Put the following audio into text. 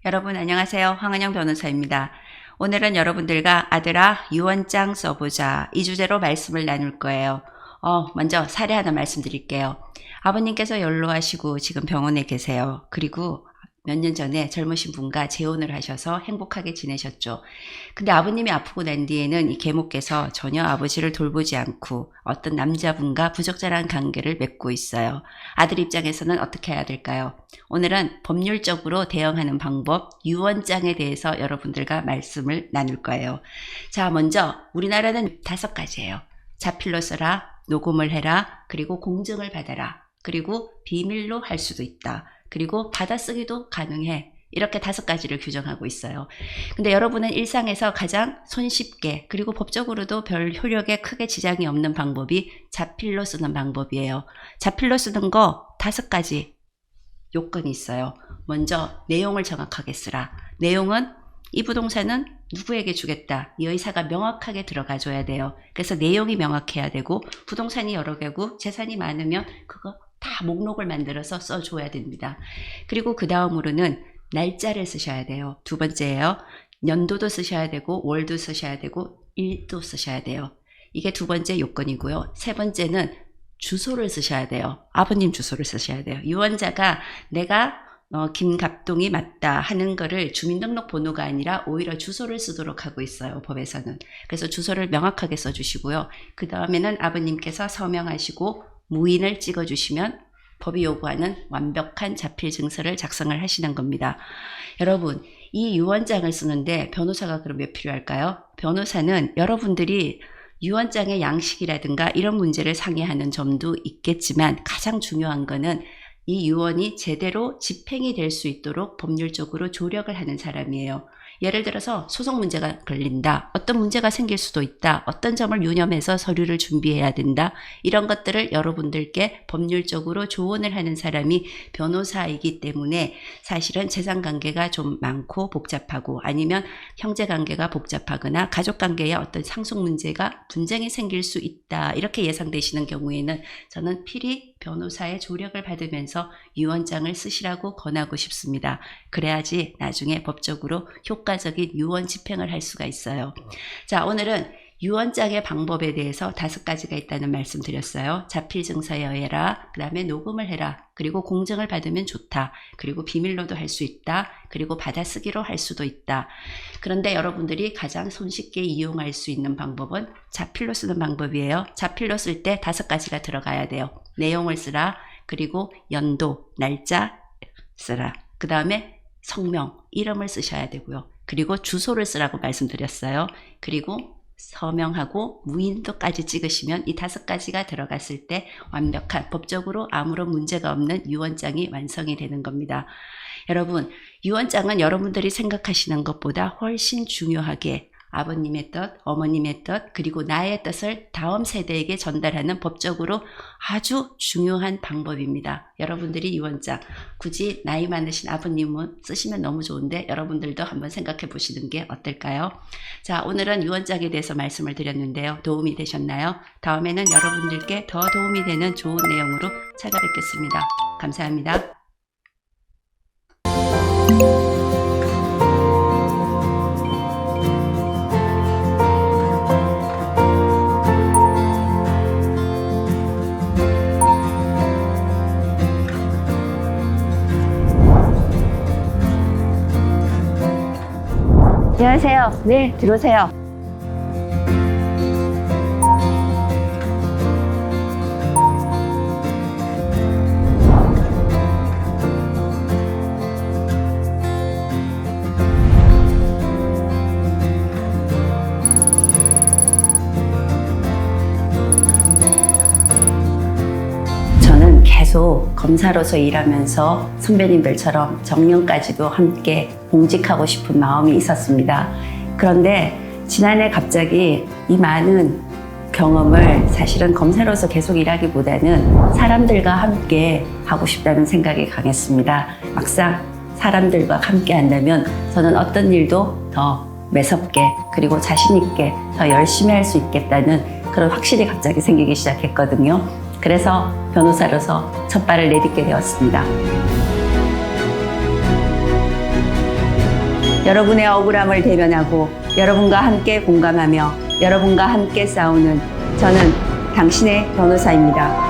여러분 안녕하세요. 황은영 변호사입니다. 오늘은 여러분들과 아들아 유언장 써보자 이 주제로 말씀을 나눌 거예요. 먼저 사례 하나 말씀드릴게요. 아버님께서 연로하시고 지금 병원에 계세요. 그리고 몇 년 전에 젊으신 분과 재혼을 하셔서 행복하게 지내셨죠. 근데 아버님이 아프고 난 뒤에는 이 계모께서 전혀 아버지를 돌보지 않고 어떤 남자분과 부적절한 관계를 맺고 있어요. 아들 입장에서는 어떻게 해야 될까요? 오늘은 법률적으로 대응하는 방법, 유언장에 대해서 여러분들과 말씀을 나눌 거예요. 자, 먼저 우리나라는 5가지예요. 자필로 써라, 녹음을 해라, 그리고 공증을 받아라, 그리고 비밀로 할 수도 있다. 그리고 받아쓰기도 가능해. 이렇게 5가지를 규정하고 있어요. 근데 여러분은 일상에서 가장 손쉽게 그리고 법적으로도 별 효력에 크게 지장이 없는 방법이 자필로 쓰는 방법이에요. 자필로 쓰는 거 5가지 요건이 있어요. 먼저 내용을 정확하게 쓰라. 내용은 이 부동산은 누구에게 주겠다. 이 의사가 명확하게 들어가줘야 돼요. 그래서 내용이 명확해야 되고 부동산이 여러 개고 재산이 많으면 그거 다 목록을 만들어서 써줘야 됩니다. 그리고 그 다음으로는 날짜를 쓰셔야 돼요. 2번째예요. 연도도 쓰셔야 되고 월도 쓰셔야 되고 일도 쓰셔야 돼요. 이게 2번째 요건이고요. 3번째는 주소를 쓰셔야 돼요. 아버님 주소를 쓰셔야 돼요. 유언자가 내가 김갑동이 맞다 하는 거를 주민등록 번호가 아니라 오히려 주소를 쓰도록 하고 있어요. 법에서는. 그래서 주소를 명확하게 써주시고요. 그 다음에는 아버님께서 서명하시고 무인을 찍어주시면 법이 요구하는 완벽한 자필 증서를 작성을 하시는 겁니다. 여러분, 이 유언장을 쓰는데 변호사가 그럼 왜 필요할까요? 변호사는 여러분들이 유언장의 양식이라든가 이런 문제를 상의하는 점도 있겠지만 가장 중요한 거는 이 유언이 제대로 집행이 될 수 있도록 법률적으로 조력을 하는 사람이에요. 예를 들어서 소송 문제가 걸린다. 어떤 문제가 생길 수도 있다. 어떤 점을 유념해서 서류를 준비해야 된다. 이런 것들을 여러분들께 법률적으로 조언을 하는 사람이 변호사이기 때문에 사실은 재산관계가 좀 많고 복잡하고 아니면 형제관계가 복잡하거나 가족관계에 어떤 상속 문제가 분쟁이 생길 수 있다. 이렇게 예상되시는 경우에는 저는 필히 변호사의 조력을 받으면서 유언장을 쓰시라고 권하고 싶습니다. 그래야지 나중에 법적으로 효과적인 유언 집행을 할 수가 있어요. 자, 오늘은 유언장의 방법에 대해서 5가지가 있다는 말씀 드렸어요. 자필 증서에 의해라, 그 다음에 녹음을 해라, 그리고 공증을 받으면 좋다, 그리고 비밀로도 할 수 있다, 그리고 받아쓰기로 할 수도 있다. 그런데 여러분들이 가장 손쉽게 이용할 수 있는 방법은 자필로 쓰는 방법이에요. 자필로 쓸 때 5가지가 들어가야 돼요. 내용을 쓰라, 그리고 연도, 날짜 쓰라, 그 다음에 성명, 이름을 쓰셔야 되고요. 그리고 주소를 쓰라고 말씀드렸어요. 그리고 서명하고 무인도까지 찍으시면 이 5가지가 들어갔을 때 완벽한 법적으로 아무런 문제가 없는 유언장이 완성이 되는 겁니다. 여러분, 유언장은 여러분들이 생각하시는 것보다 훨씬 중요하게 아버님의 뜻, 어머님의 뜻, 그리고 나의 뜻을 다음 세대에게 전달하는 법적으로 아주 중요한 방법입니다. 여러분들이 유언장, 굳이 나이 많으신 아버님은 쓰시면 너무 좋은데 여러분들도 한번 생각해 보시는 게 어떨까요? 자, 오늘은 유언장에 대해서 말씀을 드렸는데요. 도움이 되셨나요? 다음에는 여러분들께 더 도움이 되는 좋은 내용으로 찾아뵙겠습니다. 감사합니다. 안녕하세요. 네, 들어오세요. 저는 계속 검사로서 일하면서 선배님들처럼 정년까지도 함께 봉직하고 싶은 마음이 있었습니다. 그런데 지난해 갑자기 이 많은 경험을 사실은 검사로서 계속 일하기보다는 사람들과 함께 하고 싶다는 생각이 강했습니다. 막상 사람들과 함께 한다면 저는 어떤 일도 더 매섭게 그리고 자신 있게 더 열심히 할 수 있겠다는 그런 확신이 갑자기 생기기 시작했거든요. 그래서 변호사로서 첫 발을 내딛게 되었습니다. 여러분의 억울함을 대변하고 여러분과 함께 공감하며 여러분과 함께 싸우는 저는 당신의 변호사입니다.